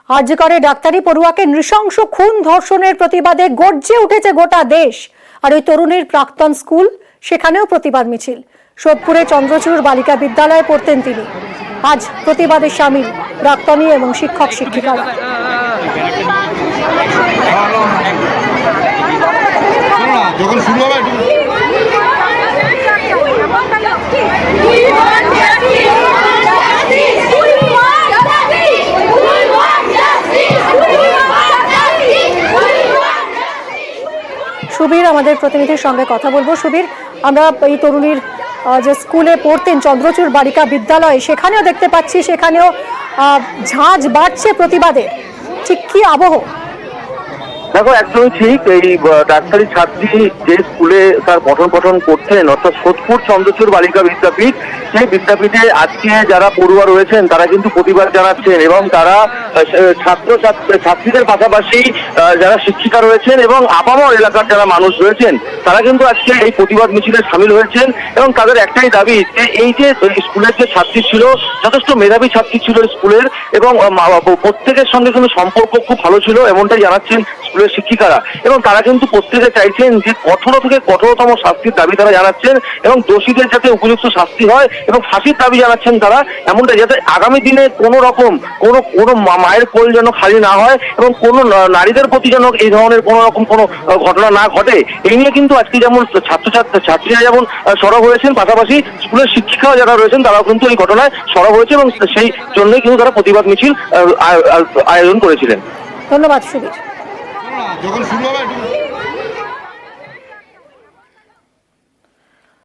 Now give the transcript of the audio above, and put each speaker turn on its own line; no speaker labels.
আরজিকরে ডাক্তারি পড়ুয়াকে নৃশংস খুন ধর্ষণের প্রতিবাদে গর্জে উঠেছে গোটা দেশ। আর ওই তরুণীর প্রাক্তন স্কুল, সেখানেও প্রতিবাদ মিছিল। সোদপুরে চন্দ্রচূড় বালিকা বিদ্যালয়ে পড়তেন তিনি। আজ প্রতিবাদে সামিল প্রাক্তনী এবং শিক্ষক শিক্ষিকারা। সুবীর, আমাদের প্রতিনিধির সঙ্গে কথা বলবো। সুবীর, আমরা এই তরুণীর যে স্কুলে পড়তেন চন্দ্রচূড় বালিকা বিদ্যালয়ে, সেখানেও দেখতে পাচ্ছি সেখানেও ঝাঁজ বাড়ছে প্রতিবাদের, ঠিক কি আবহ?
দেখো, একদমই ঠিক। এই ডাক্তারি ছাত্রী যে স্কুলে তার পঠন করতেন, অর্থাৎ সোদপুর চন্দ্রচূড় বালিকা বিদ্যাপীঠ, সেই বিদ্যাপীঠে আজকে যারা পড়ুয়া রয়েছেন তারা কিন্তু প্রতিবাদ জানাচ্ছেন এবং তারা ছাত্রীদের পাশাপাশি যারা শিক্ষিকা রয়েছেন এবং আপামর এলাকার যারা মানুষ রয়েছেন তারা কিন্তু আজকে এই প্রতিবাদ মিছিলে সামিল হয়েছেন এবং তাদের একটাই দাবি যে এই যে স্কুলের যে ছাত্রী ছিল, যথেষ্ট মেধাবী ছাত্রী ছিল স্কুলের, এবং প্রত্যেকের সঙ্গে কিন্তু সম্পর্ক খুব ভালো ছিল, এমনটাই জানাচ্ছেন স্কুলের শিক্ষিকারা। এবং তারা কিন্তু প্রত্যেকে চাইছেন যে কঠোর থেকে কঠোরতম শাস্তির দাবি তারা জানাচ্ছেন এবং দোষীদের যাতে উপযুক্ত শাস্তি হয় এবং ফাঁসির দাবি জানাচ্ছেন তারা, এমনটা যাতে আগামী দিনে কোনো রকম কোনো মায়ের কোল যেন খালি না হয় এবং কোনো নারীদের প্রতি যেন এই ধরনের কোনো রকম কোনো ঘটনা না ঘটে, এই নিয়ে কিন্তু আজকে যেমন ছাত্রীরা যেমন সরব হয়েছেন, পাশাপাশি স্কুলের শিক্ষিকাও যারা রয়েছেন তারাও কিন্তু এই ঘটনায় সরব হয়েছে এবং সেই জন্যই কিন্তু তারা প্রতিবাদ মিছিল আয়োজন করেছিলেন।
ধন্যবাদ সুবীর।